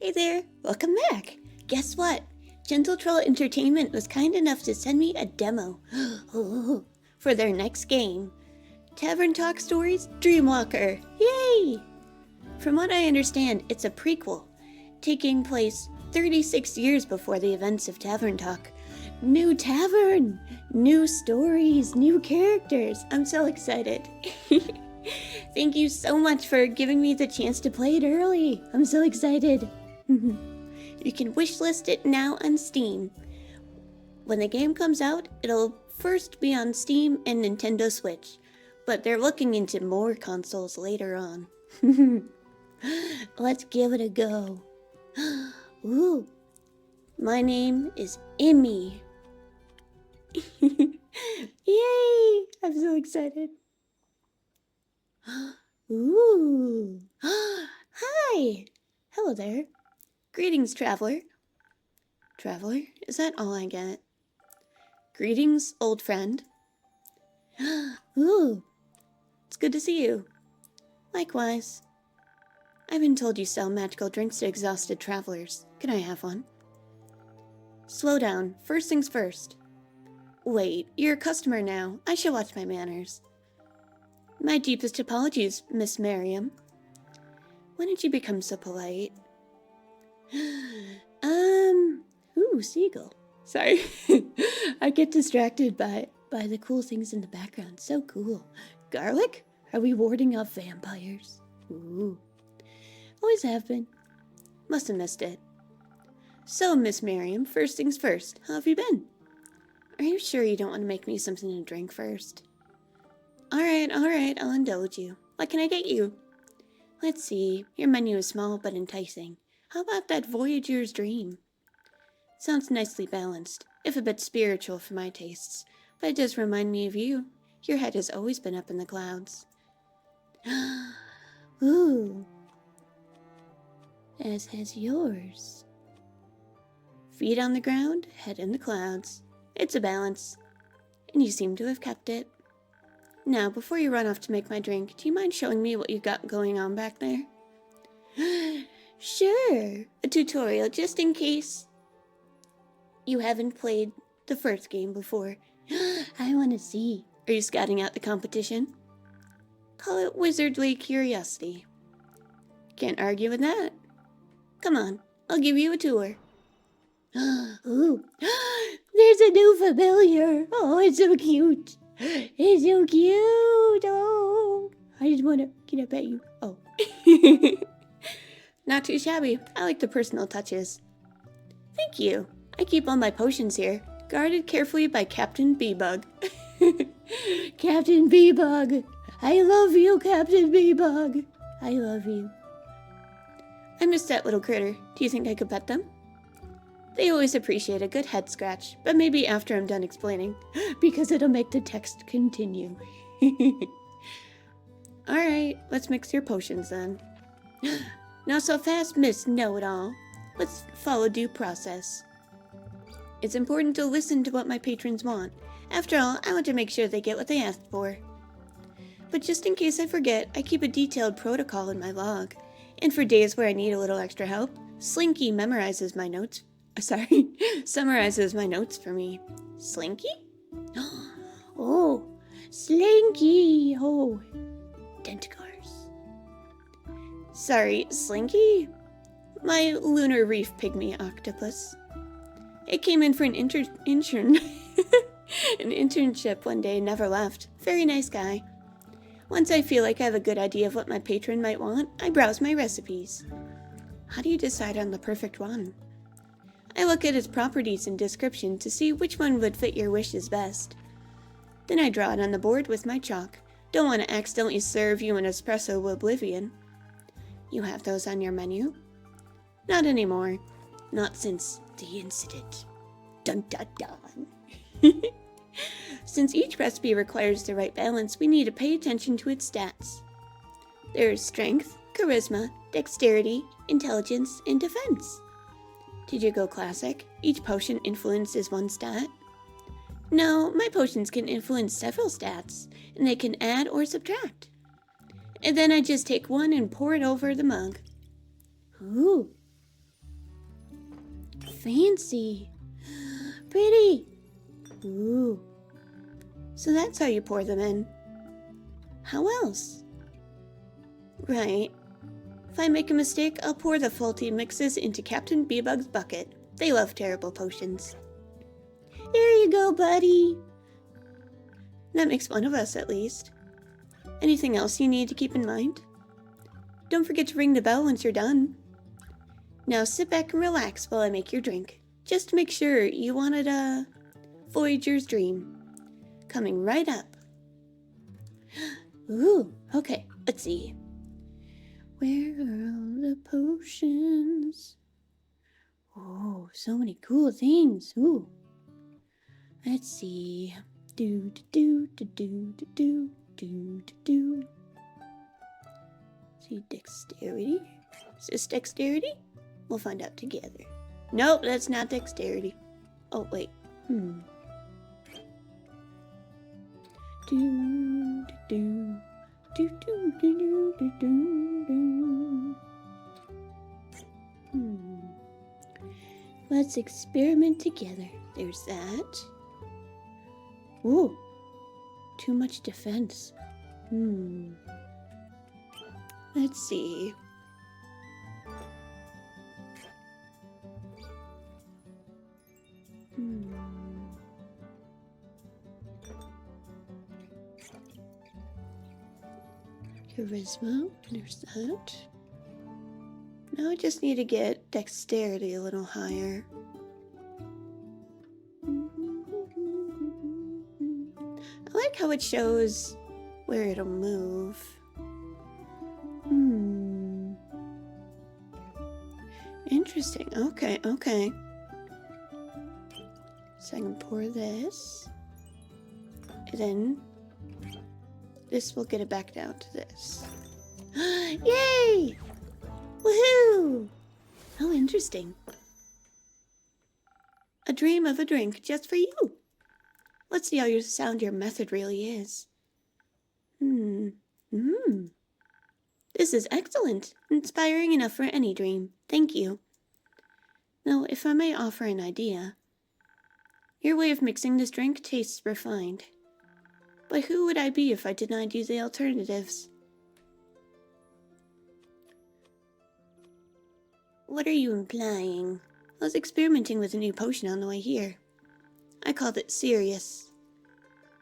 Hey there, welcome back. Guess what? Gentle Troll Entertainment was kind enough to send me a demo for their next game. Tavern Talk Stories Dreamwalker. Yay! From what I understand, it's a prequel, taking place 36 years before the events of Tavern Talk. New tavern, new stories, new characters. I'm so excited. Thank you so much for giving me the chance to play it early. I'm so excited. You can wishlist it now on Steam. When the game comes out, it'll first be on Steam and Nintendo Switch, but they're looking into more consoles later on. Let's give it a go. Ooh, my name is Emmy. Yay! I'm so excited. Ooh. Hi! Hello there. Greetings, traveler. Traveler? Is that all I get? Greetings, old friend. Ooh. It's good to see you. Likewise. I've been told you sell magical drinks to exhausted travelers. Can I have one? Slow down. First things first. Wait, you're a customer now. I should watch my manners. My deepest apologies, Miss Miriam. When did you become so polite? Ooh, seagull. Sorry. I get distracted by the cool things in the background. So cool. Garlic? Are we warding off vampires? Ooh. Always have been. Must have missed it. So, Miss Miriam, first things first. How have you been? Are you sure you don't want to make me something to drink first? Alright, I'll indulge you. What can I get you? Let's see, your menu is small but enticing. How about that Voyager's Dream? Sounds nicely balanced, if a bit spiritual for my tastes, but it does remind me of you. Your head has always been up in the clouds. Ooh. As has yours. Feet on the ground, head in the clouds. It's a balance, and you seem to have kept it. Now, before you run off to make my drink, do you mind showing me what you got going on back there? Sure, a tutorial just in case you haven't played the first game before. I want to see. Are you scouting out the competition? Call it wizardly curiosity. Can't argue with that. Come on, I'll give you a tour. Ooh, there's a new familiar. Oh, it's so cute. It's so cute. Oh, I just want to, can I pet you? Oh. Not too shabby. I like the personal touches. Thank you. I keep all my potions here, guarded carefully by Captain Bee-Bug. Captain Bee-Bug. I love you, Captain Bee-Bug. I love you. I miss that little critter. Do you think I could pet them? They always appreciate a good head scratch, but maybe after I'm done explaining, because it'll make the text continue. Alright, let's mix your potions then. Not so fast, Miss Know-It-All. Let's follow due process. It's important to listen to what my patrons want. After all, I want to make sure they get what they asked for. But just in case I forget, I keep a detailed protocol in my log. And for days where I need a little extra help, Slinky memorizes my notes. Summarizes my notes for me. Slinky? Oh, Slinky! Oh, Dentacars. Sorry, Slinky? My lunar reef pygmy octopus. It came in for an internship one day and never left. Very nice guy. Once I feel like I have a good idea of what my patron might want, I browse my recipes. How do you decide on the perfect one? I look at its properties and description to see which one would fit your wishes best. Then I draw it on the board with my chalk. Don't want to accidentally serve you an espresso oblivion. You have those on your menu? Not anymore. Not since the incident. Dun dun dun. Since each recipe requires the right balance, we need to pay attention to its stats. There's strength, charisma, dexterity, intelligence, and defense. Did you go classic? Each potion influences one stat? No, my potions can influence several stats, and they can add or subtract. And then I just take one and pour it over the mug. Ooh. fancy. Pretty. Ooh. So that's how you pour them in. How else? Right. If I make a mistake, I'll pour the faulty mixes into Captain Bebug's bucket. They love terrible potions. There you go, buddy. That makes one of us, at least. Anything else you need to keep in mind? Don't forget to ring the bell once you're done. Now sit back and relax while I make your drink. Just to make sure you wanted a Voyager's Dream. Coming right up. Ooh, okay, let's see. Where are all the potions? Oh, so many cool things. Ooh. Let's see. Do do do do do do do do do. See, dexterity. Is this dexterity? We'll find out together. Nope, that's not dexterity. Oh wait. Do do do do do do do do do. Let's experiment together. There's that. Ooh, too much defense. Let's see. Charisma, there's that. Now I just need to get dexterity a little higher. I like how it shows where it'll move. Interesting. Okay, okay. So I can pour this. And then this will get it back down to this. Yay! Woohoo! How interesting. A dream of a drink just for you. Let's see how sound your method really is. This is excellent. Inspiring enough for any dream. Thank you. Now, if I may offer an idea. Your way of mixing this drink tastes refined. But who would I be if I denied you the alternatives? What are you implying? I was experimenting with a new potion on the way here. I called it Sirius.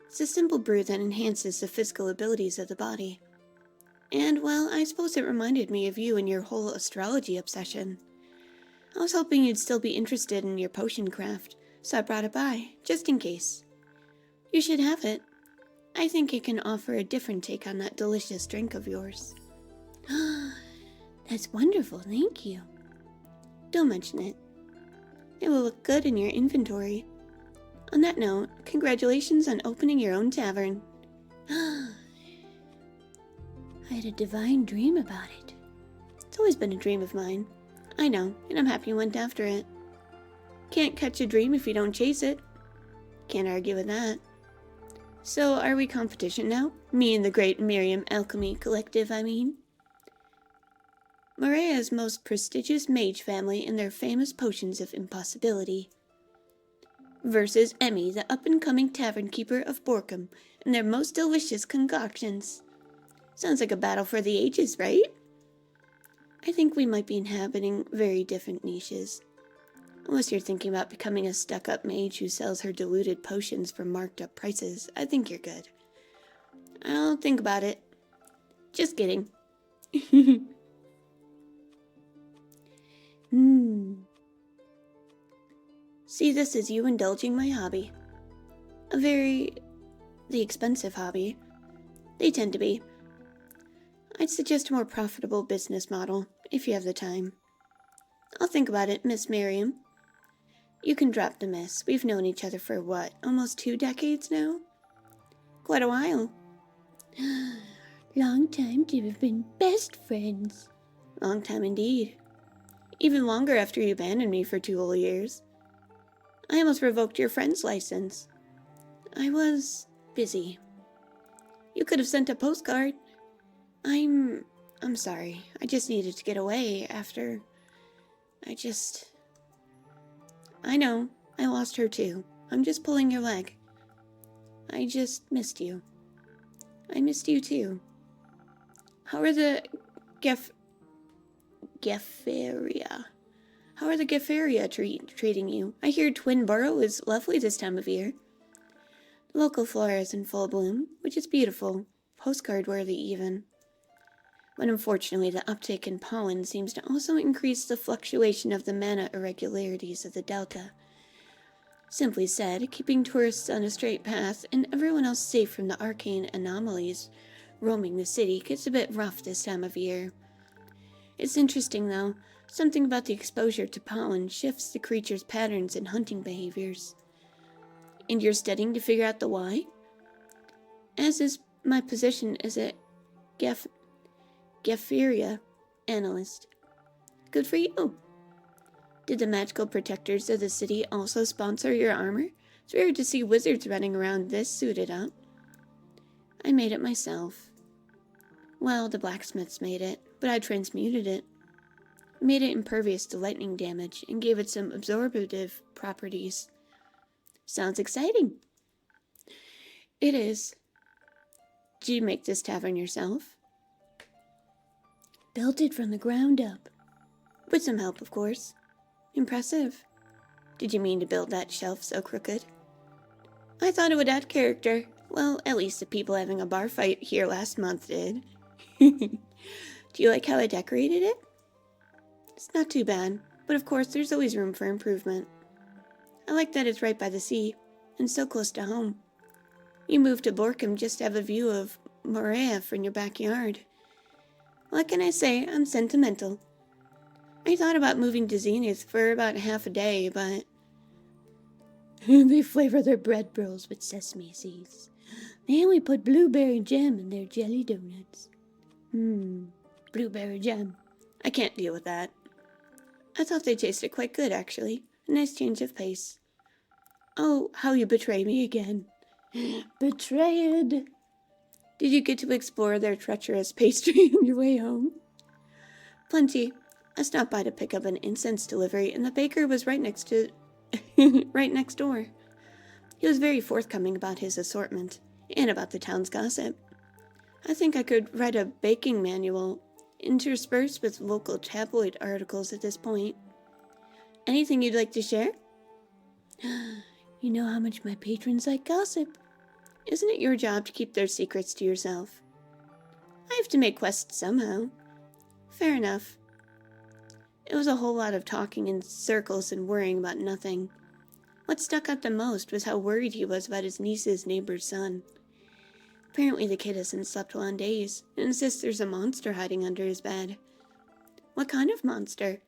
It's a simple brew that enhances the physical abilities of the body. And, well, I suppose it reminded me of you and your whole astrology obsession. I was hoping you'd still be interested in your potion craft, so I brought it by, just in case. You should have it. I think it can offer a different take on that delicious drink of yours. That's wonderful, thank you. Don't mention it. It will look good in your inventory. On that note, congratulations on opening your own tavern. I had a divine dream about it. It's always been a dream of mine. I know, and I'm happy you went after it. Can't catch a dream if you don't chase it. Can't argue with that. So, are we competition now? Me and the great Miriam Alchemy Collective, I mean. Morea's most prestigious mage family and their famous potions of impossibility. Versus Emmy, the up-and-coming tavern keeper of Borkham, and their most delicious concoctions. Sounds like a battle for the ages, right? I think we might be inhabiting very different niches. Unless you're thinking about becoming a stuck-up mage who sells her diluted potions for marked-up prices, I think you're good. I'll think about it. Just kidding. See this as you indulging my hobby. The expensive hobby. They tend to be. I'd suggest a more profitable business model, if you have the time. I'll think about it, Miss Miriam. You can drop the miss. We've known each other for what, almost 2 decades now? Quite a while. Long time to have been best friends. Long time indeed. Even longer after you abandoned me for 2 whole years. I almost revoked your friend's license. I was busy. You could have sent a postcard. I'm sorry. I just needed to get away after... I know. I lost her too. I'm just pulling your leg. I just missed you. I missed you too. How are the Gefaria? How are the Gefaria treating you? I hear Twin Burrow is lovely this time of year. The local flora is in full bloom, which is beautiful, postcard worthy even. But unfortunately, the uptick in pollen seems to also increase the fluctuation of the mana irregularities of the Delta. Simply said, keeping tourists on a straight path and everyone else safe from the arcane anomalies roaming the city gets a bit rough this time of year. It's interesting, though. Something about the exposure to pollen shifts the creature's patterns and hunting behaviors. And you're studying to figure out the why? As is my position as a Gefaria analyst. Good for you. Did the magical protectors of the city also sponsor your armor? It's weird to see wizards running around this suited up. I made it myself. Well, the blacksmiths made it, but I transmuted it. Made it impervious to lightning damage and gave it some absorptive properties. Sounds exciting. It is. Did you make this tavern yourself? Built it from the ground up. With some help, of course. Impressive. Did you mean to build that shelf so crooked? I thought it would add character. Well, at least the people having a bar fight here last month did. Do you like how I decorated it? It's not too bad, but of course there's always room for improvement. I like that it's right by the sea, and so close to home. You moved to Borkum just to have a view of Morea from your backyard. What can I say? I'm sentimental. I thought about moving to Zenith for about half a day, but they flavor their bread rolls with sesame seeds. They only put blueberry jam in their jelly donuts. Blueberry jam. I can't deal with that. I thought they tasted quite good, actually. A nice change of pace. Oh, how you betray me again. Betrayed. Did you get to explore their treacherous pastry on your way home? Plenty. I stopped by to pick up an incense delivery, and the baker was right next door. He was very forthcoming about his assortment, and about the town's gossip. I think I could write a baking manual, interspersed with local tabloid articles at this point. Anything you'd like to share? You know how much my patrons like gossip. Isn't it your job to keep their secrets to yourself? I have to make quests somehow. Fair enough. It was a whole lot of talking in circles and worrying about nothing. What stuck out the most was how worried he was about his niece's neighbor's son. Apparently the kid hasn't slept well in days, and insists there's a monster hiding under his bed. What kind of monster?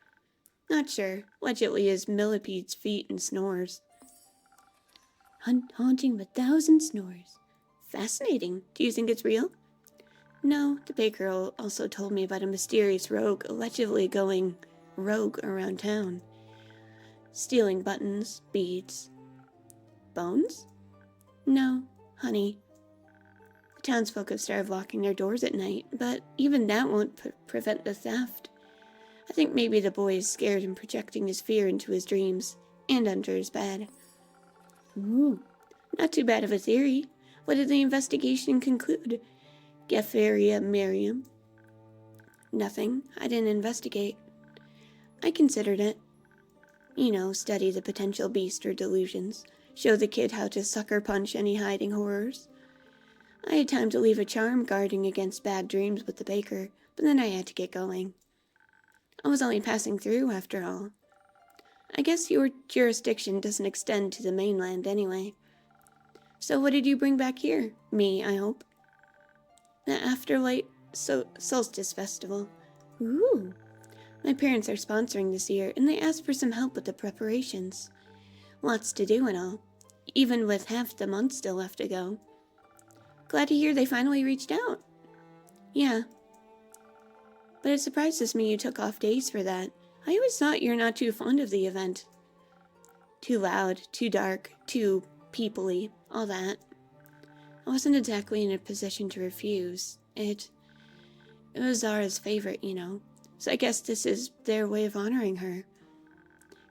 Not sure. Allegedly his millipede's feet and snores. Haunting with 1,000 snores. Fascinating. Do you think it's real? No, the baker also told me about a mysterious rogue allegedly going rogue around town. Stealing buttons, beads. Bones? No, honey. The townsfolk have started locking their doors at night, but even that won't prevent the theft. I think maybe the boy is scared and projecting his fear into his dreams, and under his bed. Ooh, not too bad of a theory. What did the investigation conclude? Gefaria Miriam? Nothing. I didn't investigate. I considered it. You know, study the potential beast or delusions. Show the kid how to sucker punch any hiding horrors. I had time to leave a charm guarding against bad dreams with the baker, but then I had to get going. I was only passing through, after all. I guess your jurisdiction doesn't extend to the mainland anyway. So what did you bring back here? Me, I hope. The Afterlight Solstice Festival. Ooh. My parents are sponsoring this year, and they asked for some help with the preparations. Lots to do and all, even with half the month still left to go. Glad to hear they finally reached out. Yeah. But it surprises me you took off days for that. I always thought you're not too fond of the event. Too loud, too dark, too people-y, all that. I wasn't exactly in a position to refuse. It was Zara's favorite, you know. So I guess this is their way of honoring her.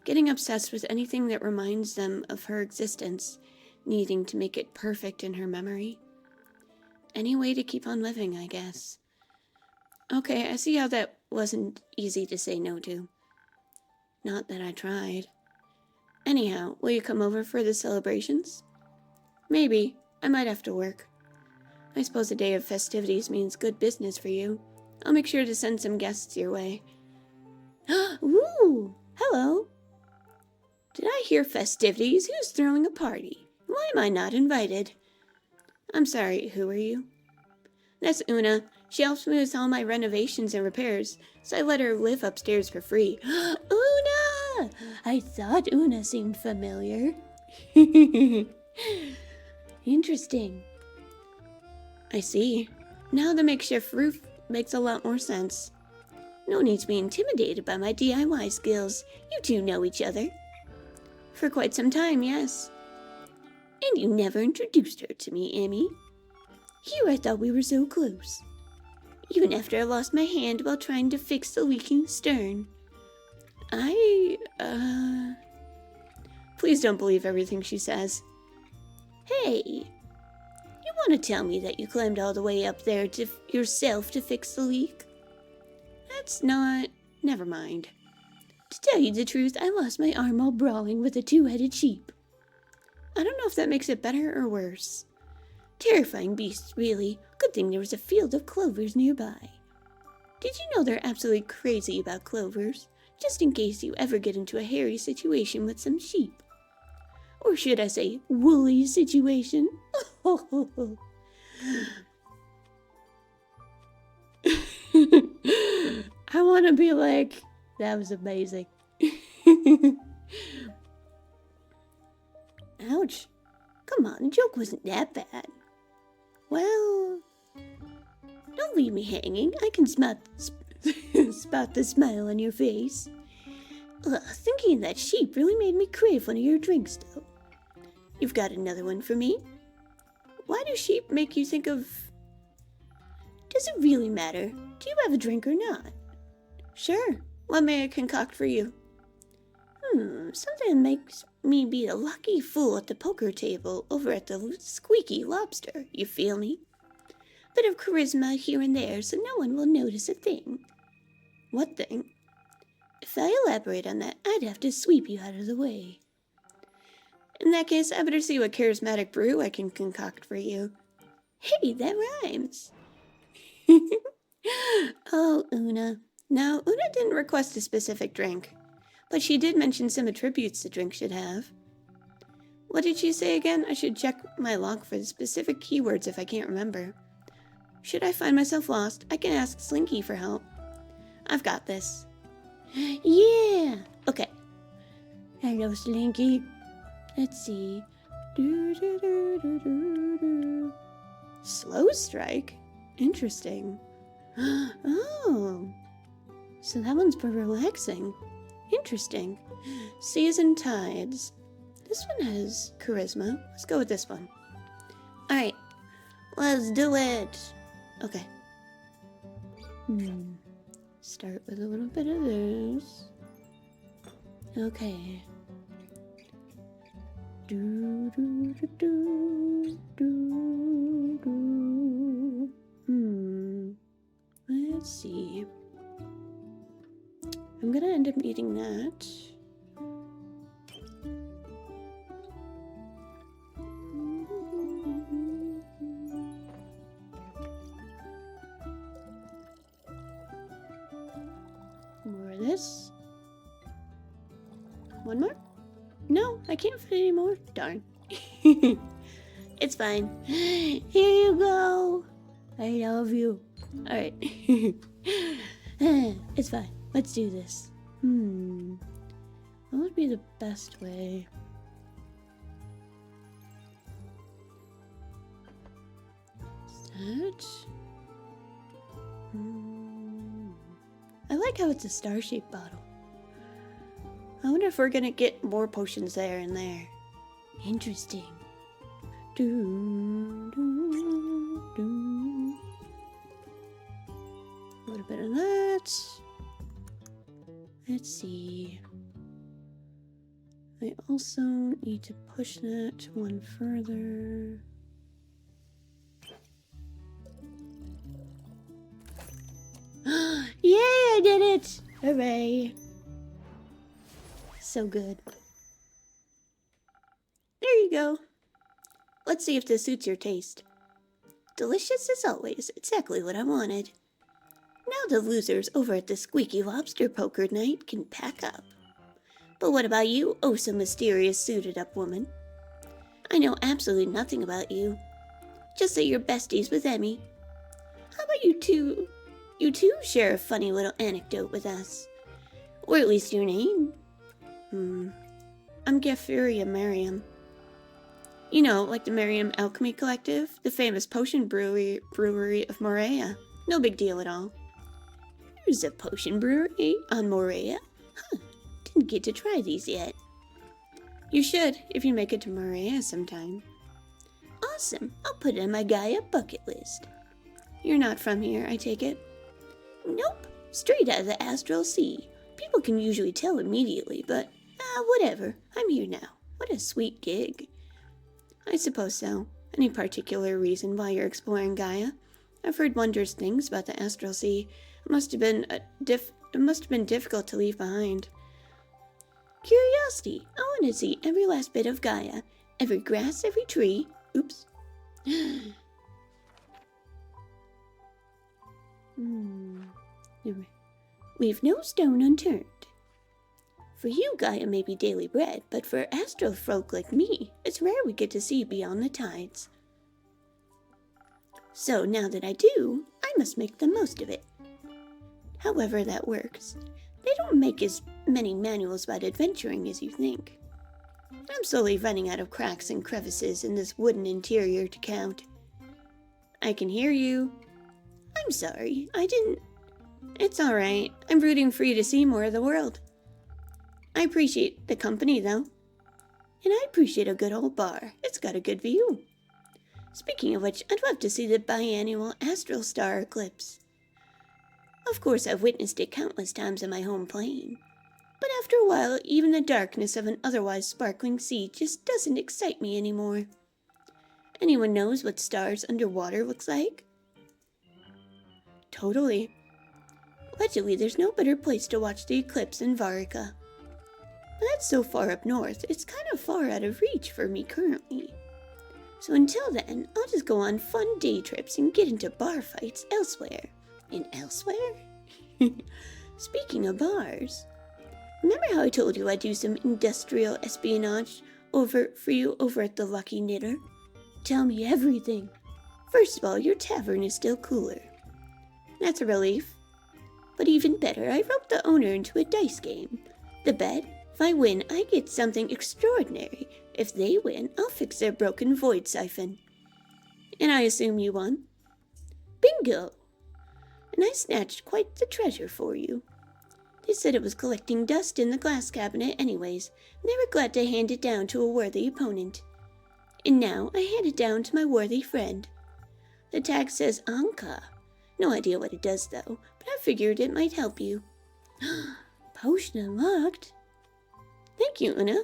getting obsessed with anything that reminds them of her existence, needing to make it perfect in her memory. Any way to keep on living, I guess. Okay, I see how that wasn't easy to say no to. Not that I tried. Anyhow, will you come over for the celebrations? Maybe. I might have to work. I suppose a day of festivities means good business for you. I'll make sure to send some guests your way. Ooh! Hello! Did I hear festivities? Who's throwing a party? Why am I not invited? I'm sorry, who are you? That's Una. She helps me with all my renovations and repairs, so I let her live upstairs for free. Una! I thought Una seemed familiar. Interesting. I see. Now the makeshift roof makes a lot more sense. No need to be intimidated by my DIY skills. You two know each other. For quite some time, yes. And you never introduced her to me, Emmy. Here I thought we were so close. Even after I lost my hand while trying to fix the leaking stern. Please don't believe everything she says. Hey, you want to tell me that you climbed all the way up there yourself to fix the leak? That's not... Never mind. To tell you the truth, I lost my arm while brawling with a two-headed sheep. I don't know if that makes it better or worse. Terrifying beasts, really. Good thing there was a field of clovers nearby. Did you know they're absolutely crazy about clovers? Just in case you ever get into a hairy situation with some sheep. Or should I say, woolly situation? I want to be like, that was amazing. Ouch. Come on, the joke wasn't that bad. Well, don't leave me hanging. I can spot the smile on your face. Ugh, thinking of that sheep really made me crave one of your drinks, though. You've got another one for me? Why do sheep make you think of... Does it really matter? Do you have a drink or not? Sure. What may I concoct for you? Something that makes me be a lucky fool at the poker table over at the Squeaky Lobster, you feel me? Bit of charisma here and there so no one will notice a thing. What thing? If I elaborate on that, I'd have to sweep you out of the way. In that case, I better see what charismatic brew I can concoct for you. Hey, that rhymes. Oh, Una. Now, Una didn't request a specific drink, but she did mention some attributes the drink should have. What did she say again? I should check my log for the specific keywords if I can't remember. Should I find myself lost, I can ask Slinky for help. I've got this. Yeah! Okay. Hello, Slinky. Let's see. Slow strike? Interesting. Oh. So that one's for relaxing. Interesting. Season Tides. This one has charisma. Let's go with this one. Alright. Let's do it. Okay. Start with a little bit of this. Okay. Let's see. I'm gonna end up eating that. More of this. One more? No, I can't fit any more. Darn. It's fine. Here you go. I love you. Alright. It's fine. Let's do this. What would be the best way? That? I like how it's a star-shaped bottle. I wonder if we're gonna get more potions there and there. Interesting. A little bit of that. Let's see. I also need to push that one further. Yay, I did it! Hooray. So good. There you go. Let's see if this suits your taste. Delicious as always, exactly what I wanted. Now the losers over at the Squeaky Lobster Poker Night can pack up. But what about you, oh so mysterious suited up woman? I know absolutely nothing about you. Just that you're besties with Emmy. How about you two share a funny little anecdote with us? Or at least your name. I'm Gefuria Merriam. You know, like the Merriam Alchemy Collective, the famous potion brewery of Morea. No big deal at all. There's a potion brewery on Morea? Huh, didn't get to try these yet. You should, if you make it to Morea sometime. Awesome, I'll put it on my Gaia bucket list. You're not from here, I take it? Nope, straight out of the Astral Sea. People can usually tell immediately, but whatever, I'm here now. What a sweet gig. I suppose so. Any particular reason why you're exploring Gaia? I've heard wondrous things about the Astral Sea. It must have been difficult to leave behind. Curiosity. I want to see every last bit of Gaia. Every grass, every tree. Oops. Leave no stone unturned. For you, Gaia may be daily bread, but for astral folk like me, it's rare we get to see beyond the tides. So now that I do, I must make the most of it. However that works, they don't make as many manuals about adventuring as you think. I'm slowly running out of cracks and crevices in this wooden interior to count. I can hear you. I'm sorry, I didn't... It's alright, I'm rooting for you to see more of the world. I appreciate the company, though. And I appreciate a good old bar. It's got a good view. Speaking of which, I'd love to see the biannual astral star eclipse. Of course, I've witnessed it countless times on my home plane. But after a while, even the darkness of an otherwise sparkling sea just doesn't excite me anymore. Anyone knows what stars underwater looks like? Totally. Allegedly, there's no better place to watch the eclipse than Varika. But that's so far up north, it's kind of far out of reach for me currently. So until then, I'll just go on fun day trips and get into bar fights elsewhere. And elsewhere? Speaking of bars, remember how I told you I'd do some industrial espionage for you over at the Lucky Knitter? Tell me everything. First of all, your tavern is still cooler. That's a relief. But even better, I roped the owner into a dice game. The bet? If I win, I get something extraordinary. If they win, I'll fix their broken void siphon. And I assume you won? Bingo! And I snatched quite the treasure for you. They said it was collecting dust in the glass cabinet anyways, and they were glad to hand it down to a worthy opponent. And now I hand it down to my worthy friend. The tag says Anka. No idea what it does though, but I figured it might help you. Potion unlocked. Thank you, Una.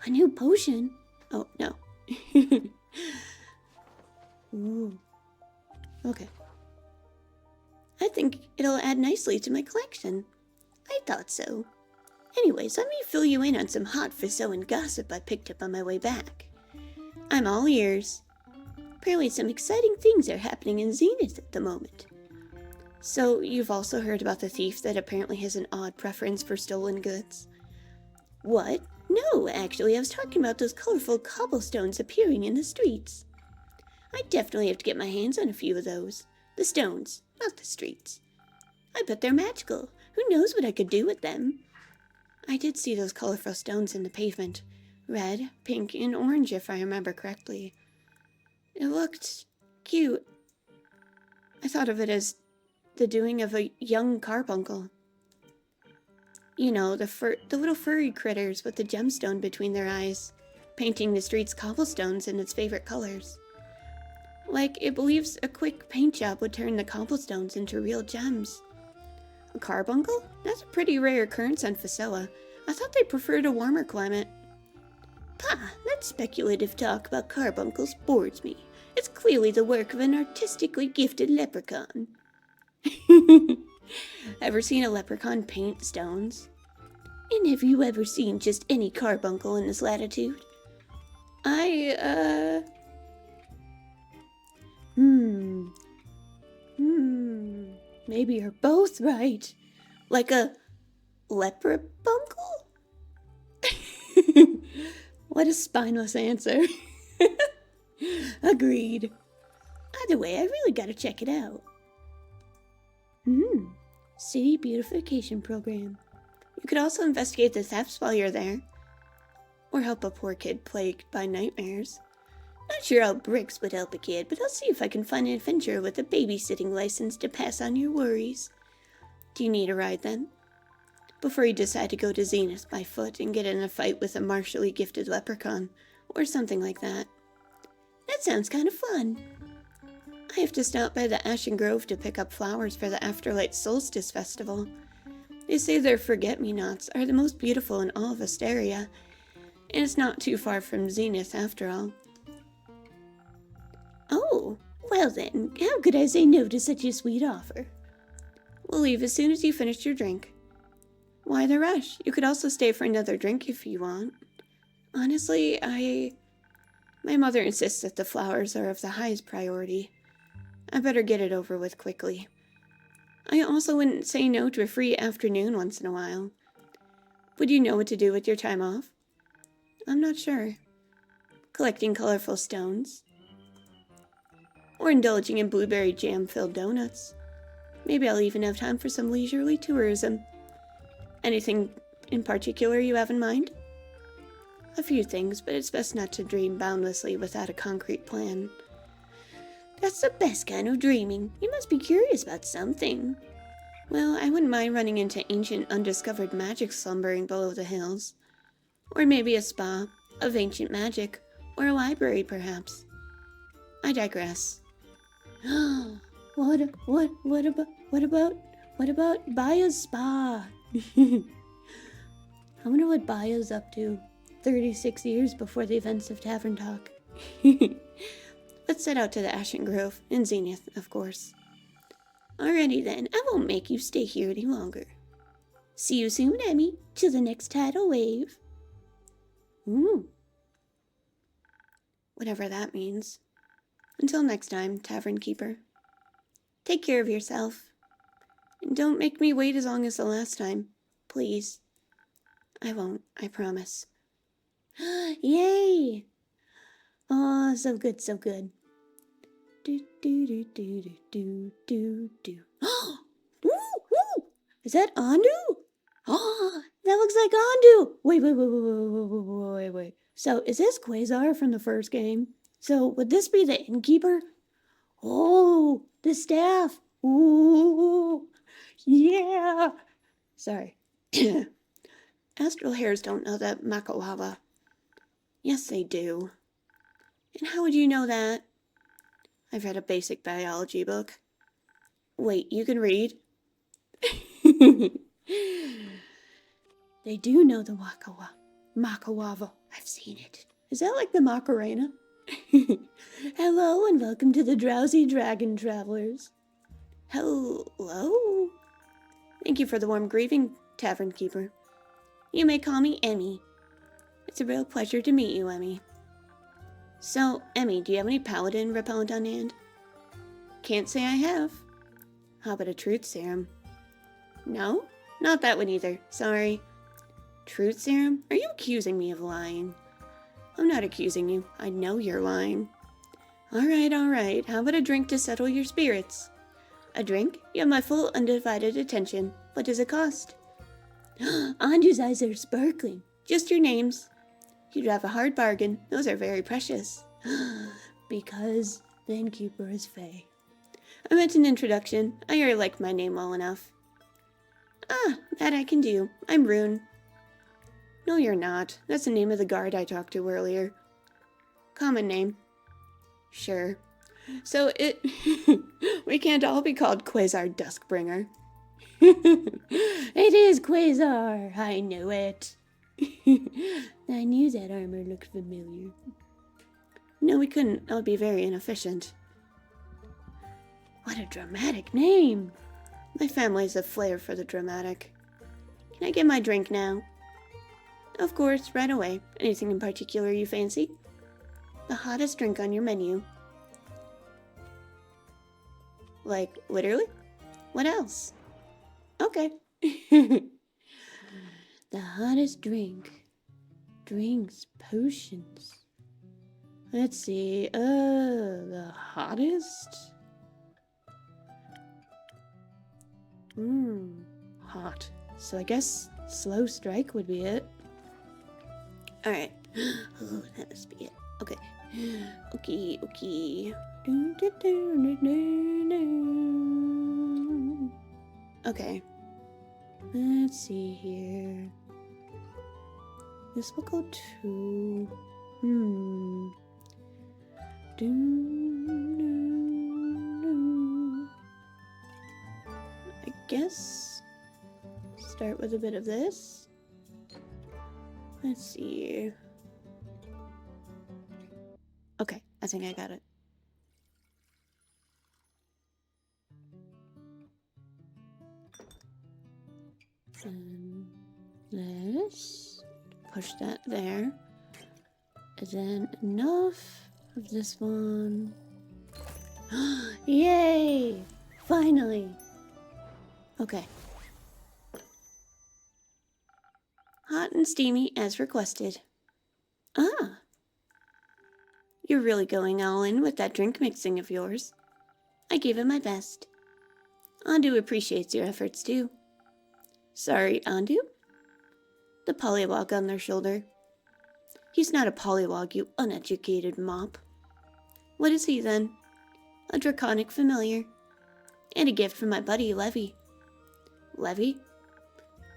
A new potion. Oh, no. Ooh. Okay. I think it'll add nicely to my collection. I thought so. Anyways, let me fill you in on some hot Fisoan gossip I picked up on my way back. I'm all ears. Apparently some exciting things are happening in Zenith at the moment. So, you've also heard about the thief that apparently has an odd preference for stolen goods? What? No, actually, I was talking about those colorful cobblestones appearing in the streets. I definitely have to get my hands on a few of those. The stones, not the streets. I bet they're magical. Who knows what I could do with them? I did see those colorful stones in the pavement. Red, pink, and orange, if I remember correctly. It looked cute. I thought of it as the doing of a young carbuncle. You know, the little furry critters with the gemstone between their eyes, painting the streets cobblestones in its favorite colors. Like, it believes a quick paint job would turn the cobblestones into real gems. A carbuncle? That's a pretty rare occurrence on Fisoa. I thought they preferred a warmer climate. Pah, that speculative talk about carbuncles bores me. It's clearly the work of an artistically gifted leprechaun. Ever seen a leprechaun paint stones? And have you ever seen just any carbuncle in this latitude? Maybe you're both right. Like a leprechauncle? What a spineless answer. Agreed. Either way, I really gotta check it out. City beautification program. You could also investigate the thefts while you're there. Or help a poor kid plagued by nightmares. Not sure how bricks would help a kid, but I'll see if I can find an adventurer with a babysitting license to pass on your worries. Do you need a ride then? Before you decide to go to Zenith by foot and get in a fight with a martially gifted leprechaun, or something like that. That sounds kind of fun. I have to stop by the Ashen Grove to pick up flowers for the Afterlight Solstice Festival. They say their forget-me-nots are the most beautiful in all of Asteria, and it's not too far from Zenith after all. Oh, well then, how could I say no to such a sweet offer? We'll leave as soon as you finish your drink. Why the rush? You could also stay for another drink if you want. Honestly, my mother insists that the flowers are of the highest priority. I better get it over with quickly. I also wouldn't say no to a free afternoon once in a while. Would you know what to do with your time off? I'm not sure. Collecting colorful stones. Or indulging in blueberry jam-filled donuts. Maybe I'll even have time for some leisurely tourism. Anything in particular you have in mind? A few things, but it's best not to dream boundlessly without a concrete plan. That's the best kind of dreaming. You must be curious about something. Well, I wouldn't mind running into ancient undiscovered magic slumbering below the hills. Or maybe a spa of ancient magic, or a library perhaps. I digress. What about Baya's spa? I wonder what Baya's up to 36 years before the events of Tavern Talk. Let's set out to the Ashen Grove, in Zenith, of course. Alrighty then, I won't make you stay here any longer. See you soon, Emmy, till the next tidal wave. Whatever that means. Until next time, Tavern Keeper. Take care of yourself. And don't make me wait as long as the last time. Please. I won't, I promise. Yay! Oh, so good, so good. Do do do do do do do do. Woo! Is that Andu? Oh, that looks like Andu. Wait. So, is this Quasar from the first game? So, would this be the innkeeper? Oh, the staff. Ooh, yeah. Sorry. Astral hairs don't know that Makawawa. Yes, they do. And how would you know that? I've read a basic biology book. Wait, you can read? They do know the Makawawa. I've seen it. Is that like the Macarena? Hello and welcome to the Drowsy Dragon Travelers. Hello? Thank you for the warm greeting, Tavern Keeper. You may call me Emmy. It's a real pleasure to meet you, Emmy. So, Emmy, do you have any paladin repellent on hand? Can't say I have. How about a truth serum? No? Not that one either. Sorry. Truth serum? Are you accusing me of lying? I'm not accusing you. I know you're lying. Alright. How about a drink to settle your spirits? A drink? You have my full undivided attention. What does it cost? Anju's eyes are sparkling. Just your names. You'd have a hard bargain. Those are very precious. Because the innkeeper is Faye. I meant an introduction. I already like my name well enough. That I can do. I'm Rune. No, you're not. That's the name of the guard I talked to earlier. Common name. Sure. So we can't all be called Quasar Duskbringer. It is Quasar. I knew it. I knew that armor looked familiar. No, we couldn't. That would be very inefficient. What a dramatic name! My family has a flair for the dramatic. Can I get my drink now? Of course, right away. Anything in particular you fancy? The hottest drink on your menu. Like, literally? What else? Okay. The hottest drink. Drinks, potions. Let's see, the hottest? Hot. So I guess slow strike would be it. Alright. Oh, that must be it. Okay. Okay. Okay. Let's see here. This will go to... I guess start with a bit of this. Let's see. Okay, I think I got it. And this, push that there. And then enough of this one. Yay! Finally! Okay. Hot and steamy as requested. Ah! You're really going all in with that drink mixing of yours. I gave it my best. Andu appreciates your efforts too. Sorry, Andu? The pollywog on their shoulder. He's not a pollywog, you uneducated mop. What is he then? A draconic familiar. And a gift from my buddy, Levy. Levy?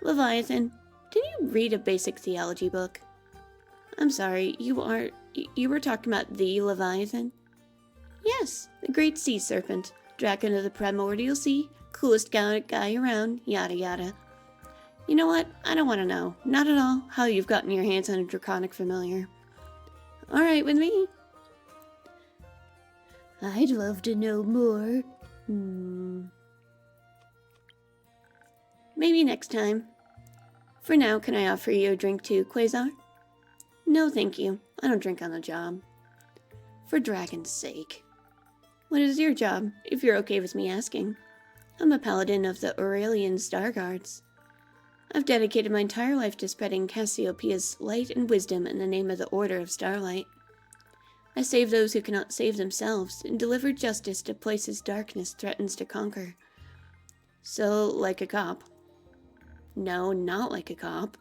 Leviathan. Did you read a basic theology book? I'm sorry, you were talking about the Leviathan? Yes, the great sea serpent, dragon of the primordial sea, coolest guy around, yada yada. You know what? I don't want to know, not at all, how you've gotten your hands on a draconic familiar. Alright with me. I'd love to know more. Maybe next time. For now, can I offer you a drink too, Quasar? No, thank you. I don't drink on the job. For dragon's sake. What is your job, if you're okay with me asking? I'm a paladin of the Aurelian Star Guards. I've dedicated my entire life to spreading Cassiopeia's light and wisdom in the name of the Order of Starlight. I save those who cannot save themselves and deliver justice to places darkness threatens to conquer. So, like a cop. No, not like a cop.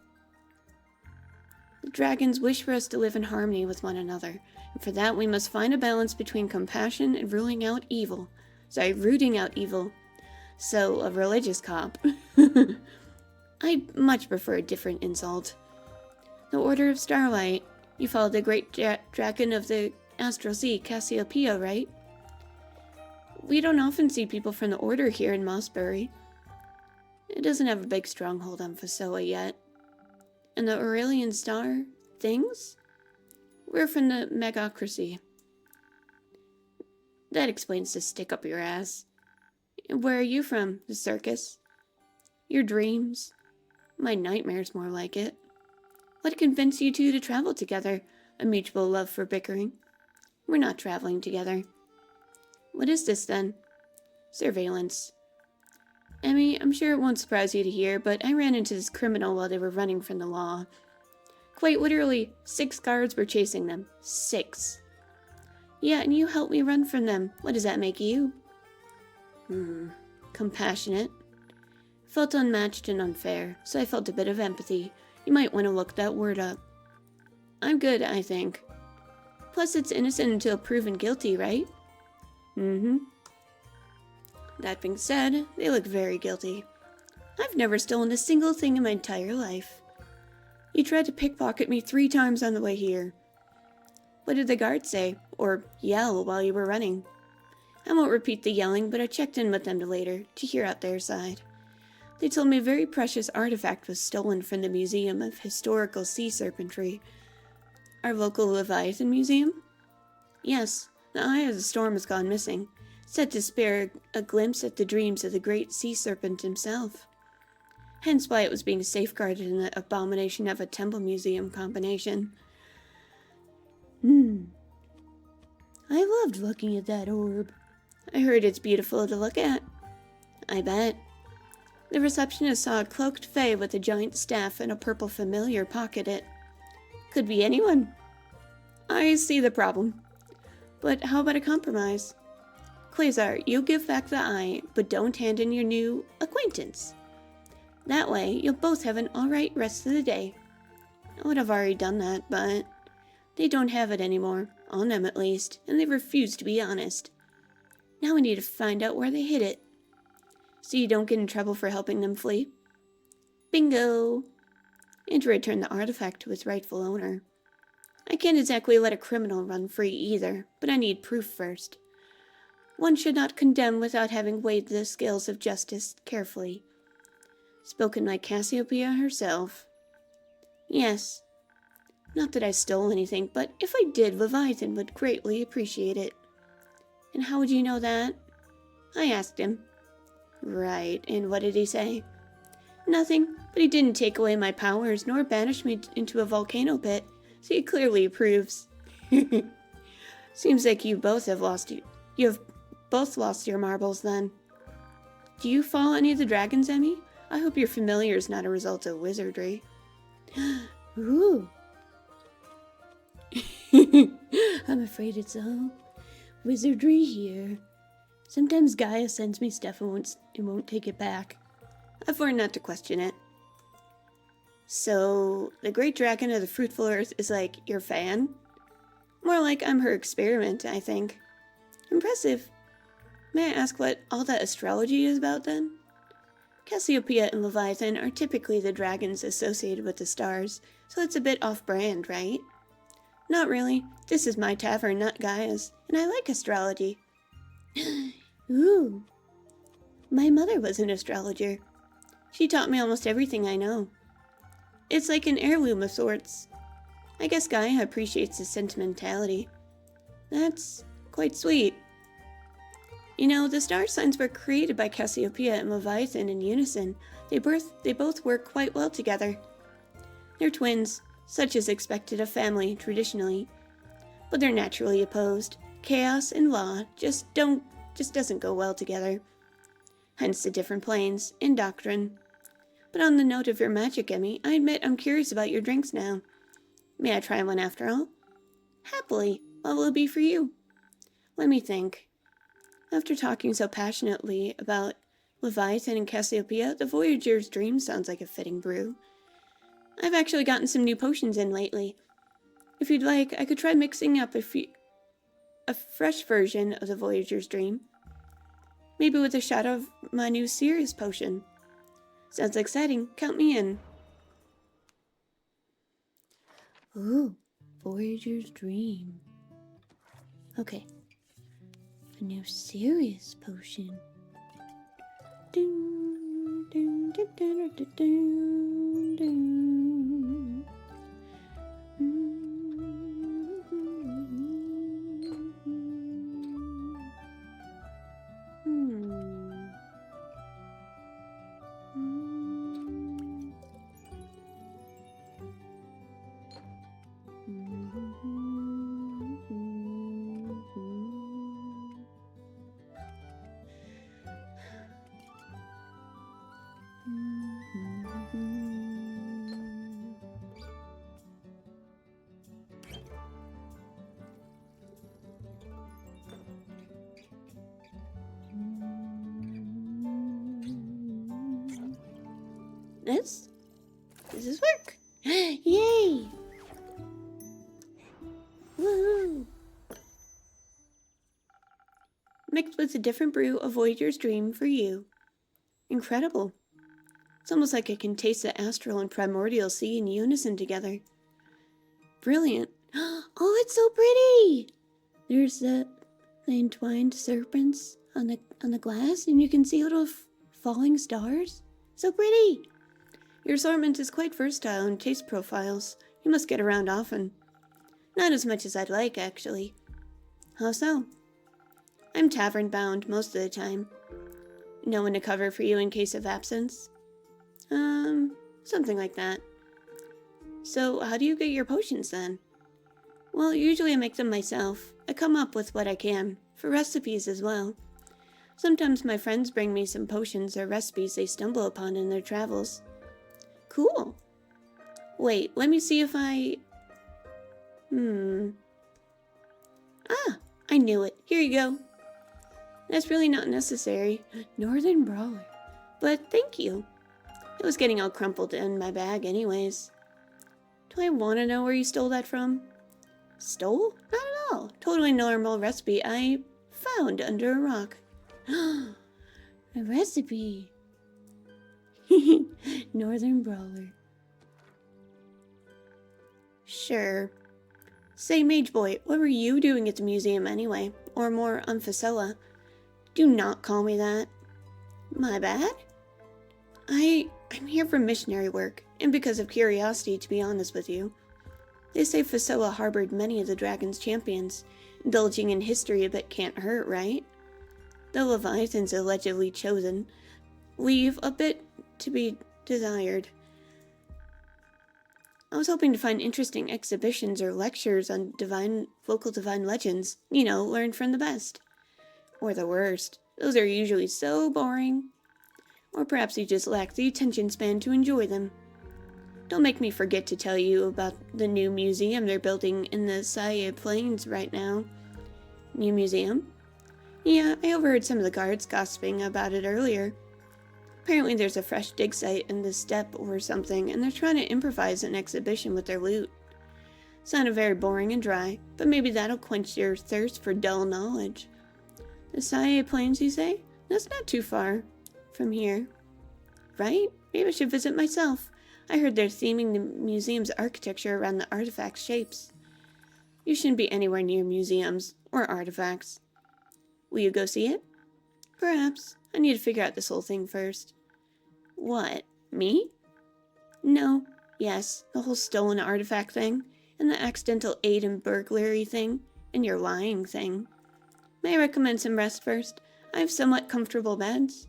The dragons wish for us to live in harmony with one another, and for that we must find a balance between compassion and rooting out evil. So, a religious cop. I'd much prefer a different insult. The Order of Starlight. You follow the great dragon of the Astral Sea, Cassiopeia, right? We don't often see people from the Order here in Mossbury. It doesn't have a big stronghold on Fasoa yet. And the Aurelian Star things? We're from the Megocracy. That explains the stick up your ass. Where are you from? The circus? Your dreams? My nightmares, more like it. What convinced you two to travel together? A mutual love for bickering? We're not traveling together. What is this, then? Surveillance. Emmy, I'm sure it won't surprise you to hear, but I ran into this criminal while they were running from the law. Quite literally, 6 guards were chasing them. 6. Yeah, and you helped me run from them. What does that make you? Compassionate. Felt unmatched and unfair, so I felt a bit of empathy. You might want to look that word up. I'm good, I think. Plus, it's innocent until proven guilty, right? That being said, they look very guilty. I've never stolen a single thing in my entire life. You tried to pickpocket me 3 times on the way here. What did the guards say, or yell while you were running? I won't repeat the yelling, but I checked in with them later to hear out their side. They told me a very precious artifact was stolen from the Museum of Historical Sea Serpentry. Our local Leviathan Museum? Yes, the Eye of the Storm has gone missing, said to spare a glimpse at the dreams of the great sea serpent himself. Hence why it was being safeguarded in the abomination of a temple museum combination. I loved looking at that orb. I heard it's beautiful to look at. I bet. The receptionist saw a cloaked fae with a giant staff and a purple familiar pocket it. Could be anyone. I see the problem. But how about a compromise? Quasar, you give back the eye, but don't hand in your new acquaintance. That way, you'll both have an alright rest of the day. I would have already done that, but they don't have it anymore, on them at least, and they refuse to be honest. Now we need to find out where they hid it, so you don't get in trouble for helping them flee. Bingo! And to return the artifact to its rightful owner. I can't exactly let a criminal run free either, but I need proof first. One should not condemn without having weighed the scales of justice carefully. Spoken like Cassiopeia herself. Yes. Not that I stole anything, but if I did, Leviathan would greatly appreciate it. And how would you know that? I asked him. Right, and what did he say? Nothing, but he didn't take away my powers nor banish me into a volcano pit, so he clearly approves. Seems like you have both lost your marbles then. Do you follow any of the dragons, Emmy? I hope your familiar is not a result of wizardry. Ooh. I'm afraid it's all wizardry here. Sometimes Gaia sends me stuff and won't take it back. I've learned not to question it. So, the great dragon of the fruitful earth is like your fan? More like I'm her experiment, I think. Impressive. May I ask what all that astrology is about then? Cassiopeia and Leviathan are typically the dragons associated with the stars, so it's a bit off-brand, right? Not really. This is my tavern, not Gaia's, and I like astrology. Ooh. My mother was an astrologer. She taught me almost everything I know. It's like an heirloom of sorts. I guess Gaia appreciates the sentimentality. That's quite sweet. You know, the star signs were created by Cassiopeia and Leviathan in unison. They both work quite well together. They're twins, such as expected of family, traditionally. But they're naturally opposed. Chaos and law just doesn't go well together. Hence the different planes in doctrine. But on the note of your magic, Emmy, I admit I'm curious about your drinks now. May I try one after all? Happily. What will it be for you? Let me think. After talking so passionately about Leviathan and Cassiopeia, the Voyager's Dream sounds like a fitting brew. I've actually gotten some new potions in lately. If you'd like, I could try mixing up a fresh version of the Voyager's Dream. Maybe with a shot of my new Sirius potion. Sounds exciting. Count me in. Ooh, Voyager's Dream. Okay. A new Sirius potion. Dun, dun, dun, dun, dun, dun, dun. Does this work? Yay! Woohoo! Mixed with a different brew of Voyager's Dream for you. Incredible. It's almost like I can taste the astral and primordial sea in unison together. Brilliant. Oh, it's so pretty! There's the entwined serpents on the glass, and you can see little falling stars. So pretty! Your assortment is quite versatile in taste profiles. You must get around often. Not as much as I'd like, actually. How so? I'm tavern bound most of the time. No one to cover for you in case of absence? Something like that. So, how do you get your potions then? Well, usually I make them myself. I come up with what I can, for recipes as well. Sometimes my friends bring me some potions or recipes they stumble upon in their travels. Cool. Wait, let me see if I... Ah, I knew it. Here you go. That's really not necessary. Northern Brawler. But thank you. It was getting all crumpled in my bag anyways. Do I want to know where you stole that from? Stole? Not at all. Totally normal recipe I found under a rock. A recipe. Northern Brawler. Sure. Say, Mage Boy, what were you doing at the museum anyway? Or more on Facella? Do not call me that. My bad? I'm here for missionary work, and because of curiosity, to be honest with you. They say Facella harbored many of the dragon's champions. Indulging in history a bit can't hurt, right? The Leviathans allegedly chosen leave a bit to be desired. I was hoping to find interesting exhibitions or lectures on local divine legends. You know, learn from the best. Or the worst. Those are usually so boring. Or perhaps you just lack the attention span to enjoy them. Don't make me forget to tell you about the new museum they're building in the Suiika Plains right now. New museum? Yeah, I overheard some of the guards gossiping about it earlier. Apparently there's a fresh dig site in the steppe or something, and they're trying to improvise an exhibition with their loot. Sounded very boring and dry, but maybe that'll quench your thirst for dull knowledge. The Suiika Plains, you say? That's not too far from here. Right? Maybe I should visit myself. I heard they're theming the museum's architecture around the artifact's shapes. You shouldn't be anywhere near museums or artifacts. Will you go see it? Perhaps. I need to figure out this whole thing first. What? Me? No. Yes, the whole stolen artifact thing, and the accidental aid in burglary thing, and your lying thing. May I recommend some rest first? I have somewhat comfortable beds.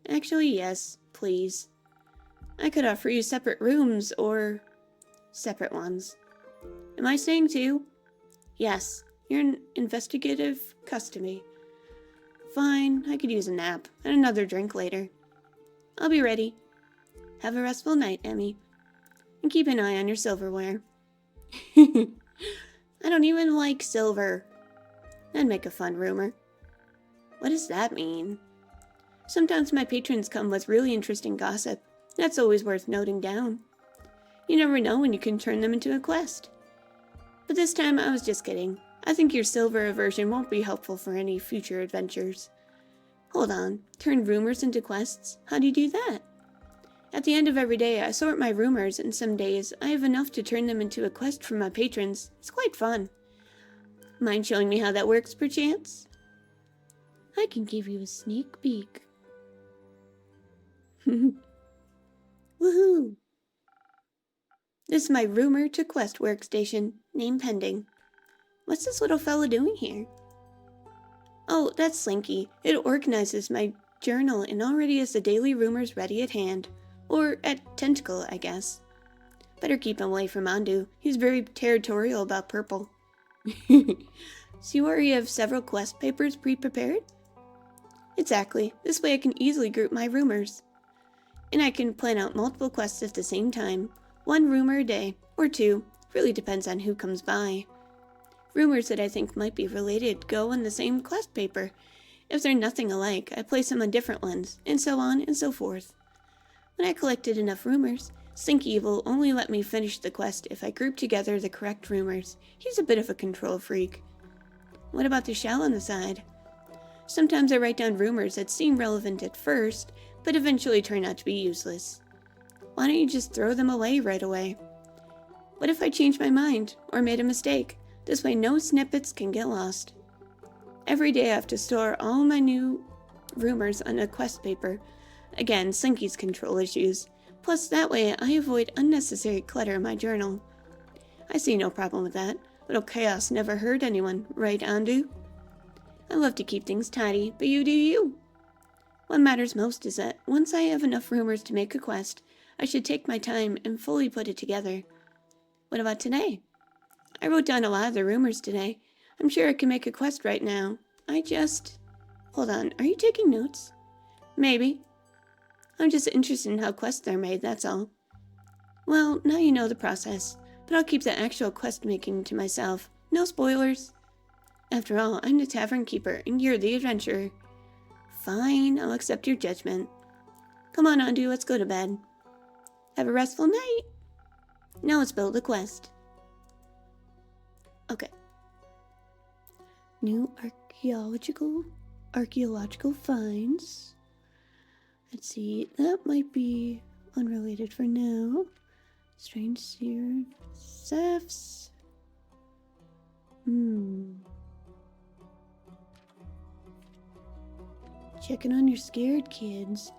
Actually, yes, please. I could offer you separate rooms, or separate ones. Am I staying too? Yes, you're an investigative customary. Fine, I could use a nap, and another drink later. I'll be ready. Have a restful night, Emmy. And keep an eye on your silverware. I don't even like silver. That'd make a fun rumor. What does that mean? Sometimes my patrons come with really interesting gossip. That's always worth noting down. You never know when you can turn them into a quest. But this time I was just kidding. I think your silver version won't be helpful for any future adventures. Hold on, turn rumors into quests? How do you do that? At the end of every day, I sort my rumors, and some days I have enough to turn them into a quest for my patrons. It's quite fun. Mind showing me how that works, perchance? I can give you a sneak peek. Woohoo! This is my rumor to quest workstation, name pending. What's this little fella doing here? Oh, that's Slinky. It organizes my journal and already has the daily rumors ready at hand. Or at Tentacle, I guess. Better keep him away from Andu. He's very territorial about purple. So you already have several quest papers pre-prepared? Exactly. This way I can easily group my rumors. And I can plan out multiple quests at the same time. One rumor a day, or two. Really depends on who comes by. Rumors that I think might be related go on the same quest paper. If they're nothing alike, I place them on different ones, and so on and so forth. When I collected enough rumors, Slinky will only let me finish the quest if I group together the correct rumors. He's a bit of a control freak. What about the shell on the side? Sometimes I write down rumors that seem relevant at first, but eventually turn out to be useless. Why don't you just throw them away right away? What if I changed my mind, or made a mistake? This way no snippets can get lost. Every day I have to store all my new rumors on a quest paper. Again, Slinky's control issues. Plus, that way I avoid unnecessary clutter in my journal. I see no problem with that. Little chaos never hurt anyone, right, Andu? I love to keep things tidy, but you do you. What matters most is that once I have enough rumors to make a quest, I should take my time and fully put it together. What about today? I wrote down a lot of the rumors today. I'm sure I can make a quest right now. Hold on, are you taking notes? Maybe. I'm just interested in how quests are made, that's all. Well, now you know the process, but I'll keep the actual quest making to myself. No spoilers. After all, I'm the tavern keeper, and you're the adventurer. Fine, I'll accept your judgment. Come on, Andu, let's go to bed. Have a restful night. Now let's build a quest. Okay. New archaeological finds. Let's see, that might be unrelated for now. Strange seared thefts. Checking on your scared kids.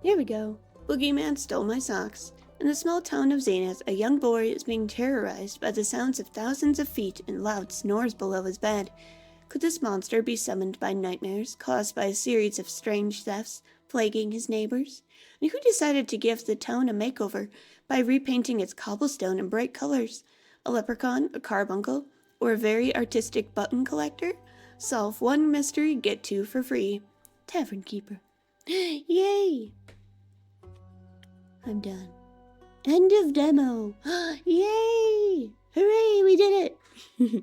Here we go. Boogeyman stole my socks. In the small town of Zenith, a young boy is being terrorized by the sounds of thousands of feet and loud snores below his bed. Could this monster be summoned by nightmares caused by a series of strange thefts plaguing his neighbors? And who decided to give the town a makeover by repainting its cobblestone in bright colors? A leprechaun, a carbuncle, or a very artistic button collector? Solve one mystery, get two for free. Tavern Keeper. Yay! I'm done. End of demo. Yay! Hooray, we did it!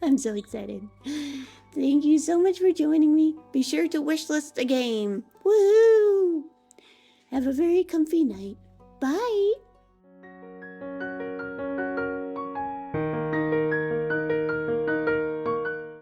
I'm so excited. Thank you so much for joining me. Be sure to wishlist the game. Woohoo! Have a very comfy night. Bye!